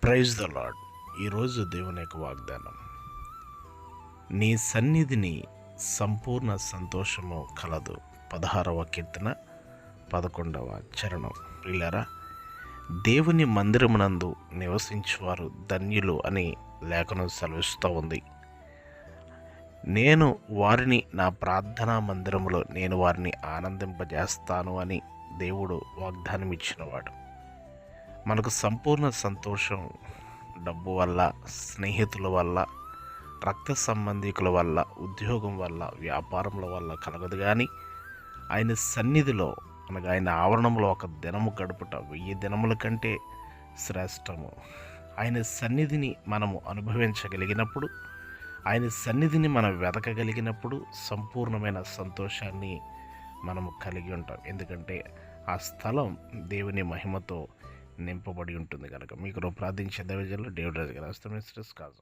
Praise the lord. ఈరోజు దేవుని యొక్క వాగ్దానం, నీ సన్నిధిని సంపూర్ణ సంతోషము కలదు. 16వ కీర్తన 11వ చరణం. ప్రియులారా, దేవుని మందిరమునందు నివసించువారు ధన్యులు అని లేఖనం సెలవిస్తూ ఉంది. నేను వారిని నా ప్రార్థనా మందిరములో నేను వారిని ఆనందింపజేస్తాను అని దేవుడు వాగ్దానం ఇచ్చినవాడు. మనకు సంపూర్ణ సంతోషం డబ్బు వల్ల, స్నేహితుల వల్ల, రక్త సంబంధికుల వల్ల, ఉద్యోగం వల్ల, వ్యాపారముల వల్ల కలగదు. కానీ ఆయన సన్నిధిలో అనగా ఆయన ఆవరణంలో ఒక దినము గడుపుట 1000 దినముల కంటే శ్రేష్టము. ఆయన సన్నిధిని మనము అనుభవించగలిగినప్పుడు, ఆయన సన్నిధిని మనం వెతకగలిగినప్పుడు సంపూర్ణమైన సంతోషాన్ని మనము కలిగి ఉంటాం. ఎందుకంటే ఆ స్థలం దేవుని మహిమతో నింపబడి ఉంటుంది కనుక. మీకు ప్రార్థించే దైవజనులు డేవిడ్ రాజు గారు.